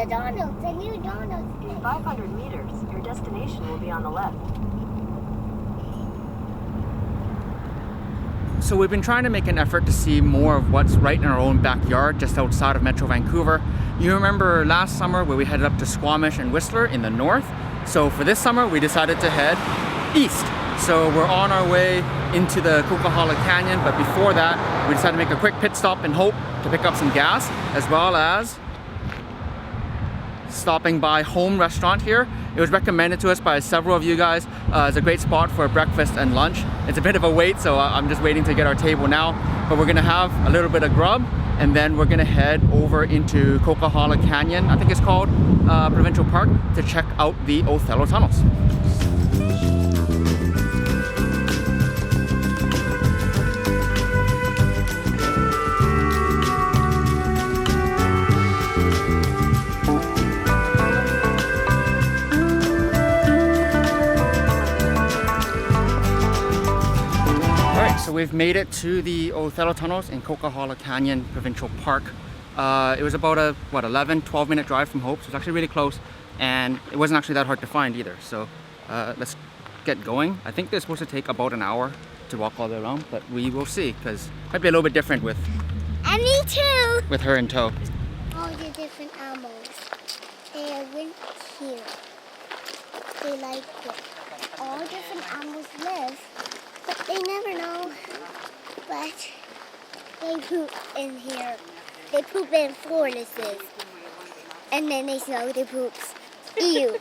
Donald's, the new Donald's. In 500 meters, your destination will be on the left. So we've been trying to make an effort to see more of what's right in our own backyard, just outside of Metro Vancouver. You remember last summer where we headed up to Squamish and Whistler in the north? So for this summer, we decided to head east. So we're on our way into the Coquihalla Canyon, but before that, we decided to make a quick pit stop in Hope to pick up some gas, as well as stopping by Home Restaurant here. It was recommended to us by several of you guys as a great spot for breakfast and lunch. It's a bit of a wait, so I'm just waiting to get our table now, but we're gonna have a little bit of grub, and then we're gonna head over into Coquihalla Canyon, I think it's called, Provincial Park, to check out the Othello Tunnels. So we've made it to the Othello Tunnels in Coquihalla Canyon Provincial Park. It was about a 12 minute drive from Hope, so it's actually really close, and it wasn't actually that hard to find either. So let's get going. I think they're supposed to take about an hour to walk all the way around, but we will see, because it might be a little bit different with Me too. with her in tow. All the different animals. They are in here. They like it. All different animals live. But they never know, but they poop in here. They poop in fortresses, and then they smell the poops. Ew.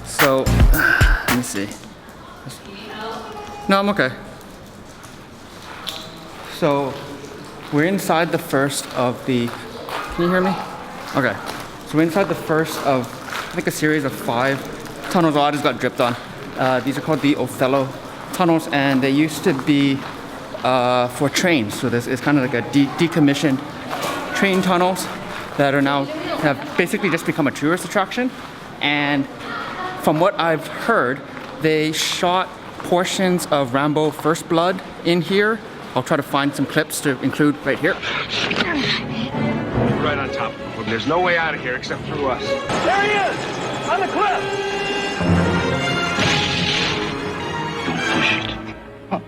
So, let me see. No, I'm okay. So, we're inside the first of the, can you hear me? Okay. So we're inside the first of, I think, a series of 5 tunnels. Oh, I just got dripped on. These are called the Othello Tunnels, and they used to be for trains. So this is kind of like a decommissioned train tunnels that are now have basically just become a tourist attraction. And from what I've heard, they shot portions of Rambo First Blood in here. I'll try to find some clips to include right here. Right on top of him. There's no way out of here except through us. There he is! On the cliff! Don't push it. Huh.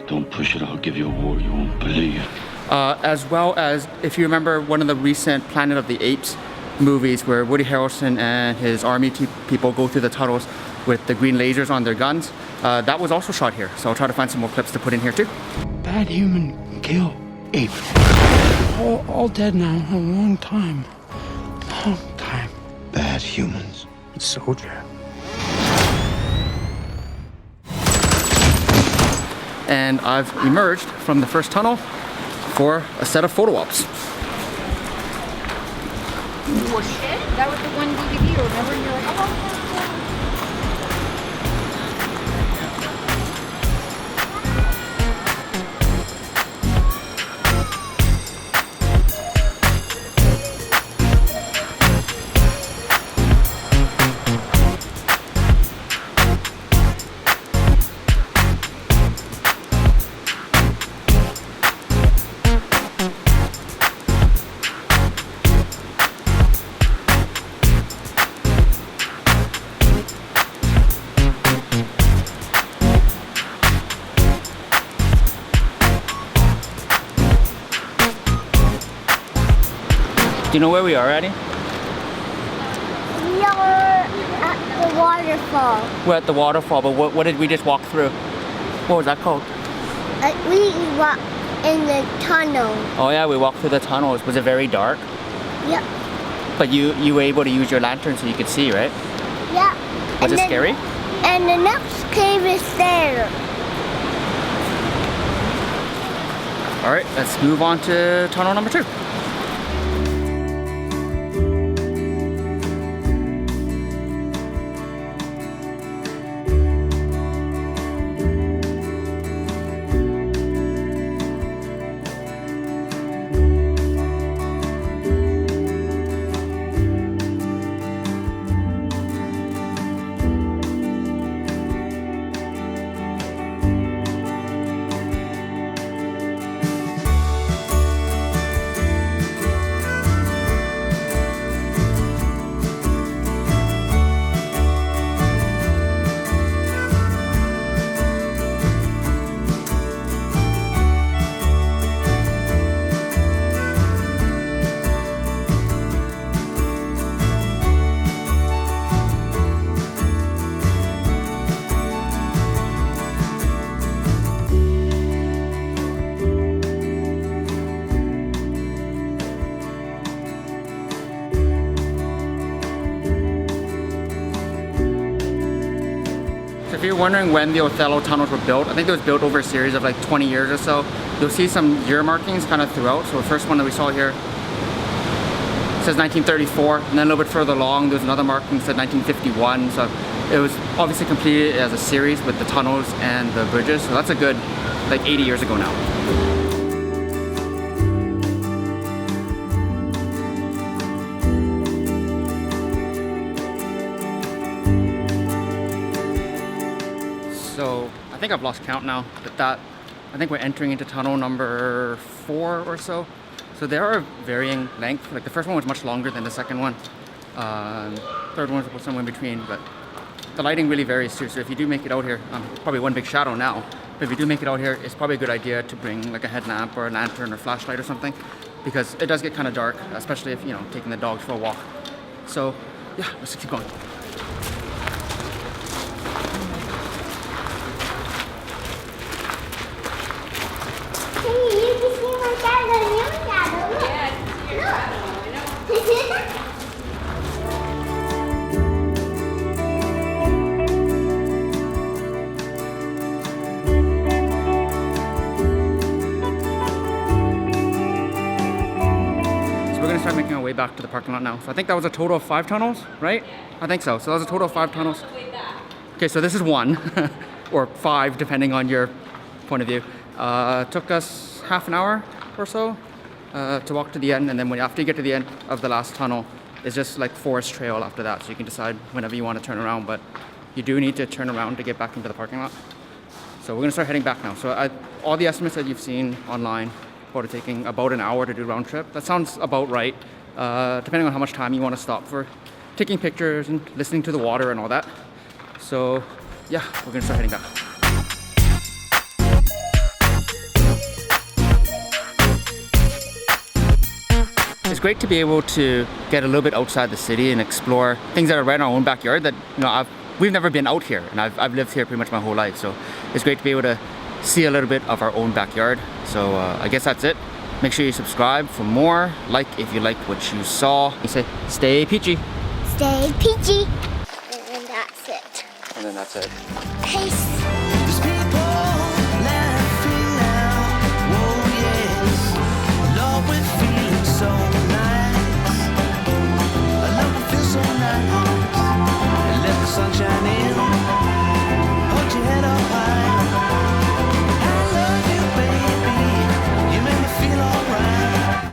Don't push it. I'll give you a war you won't believe. As well as, if you remember one of the recent Planet of the Apes movies where Woody Harrelson and his army people go through the tunnels with the green lasers on their guns. That was also shot here, so I'll try to find some more clips to put in here too. Bad human kill ape. All dead now. A long time. Long time. Bad humans. Soldier. And I've emerged from the first tunnel for a set of photo ops. That was the one DVD, remember? And you're like, oh. Do you know where we are, Addie? We are at the waterfall. We're at the waterfall, but what did we just walk through? What was that called? We walked in the tunnel. Oh yeah, we walked through the tunnels. Was it very dark? Yep. But you were able to use your lantern so you could see, right? Yeah. Was it scary? And the next cave is there. All right, let's move on to tunnel number 2. wondering when the Othello Tunnels were built, I think it was built over a series of like 20 years or so. You'll see some year markings kind of throughout. So the first one that we saw here says 1934, and then a little bit further along there's another marking that said 1951. So it was obviously completed as a series with the tunnels and the bridges. So that's a good like 80 years ago now. So I think I've lost count now, but I think we're entering into tunnel number 4 or so. So they are varying length. Like the first one was much longer than the second one. Third one was somewhere in between, but the lighting really varies too. So if you do make it out here, probably one big shadow now, but if you do make it out here, it's probably a good idea to bring like a headlamp or a lantern or flashlight or something, because it does get kind of dark, especially if, you know, taking the dogs for a walk. So yeah, let's keep going. We're gonna start making our way back to the parking lot now. So I think that was a total of 5 tunnels, right? I think so. So that was a total of 5 tunnels. Okay, so this is 1, or 5 depending on your point of view. Took us half an hour or so to walk to the end, and then after you get to the end of the last tunnel, it's just like forest trail after that. So you can decide whenever you want to turn around, but you do need to turn around to get back into the parking lot. So we're gonna start heading back now. So all the estimates that you've seen online, about it taking about an hour to do round trip. That sounds about right, depending on how much time you want to stop for taking pictures and listening to the water and all that. So yeah, we're gonna start heading back. It's great to be able to get a little bit outside the city and explore things that are right in our own backyard that, you know, we've never been out here, and I've lived here pretty much my whole life. So it's great to be able to see a little bit of our own backyard. So I guess that's it. Make sure you subscribe for more. Like if you liked what you saw. You say, stay peachy. Stay peachy. And then that's it. And then that's it. Peace.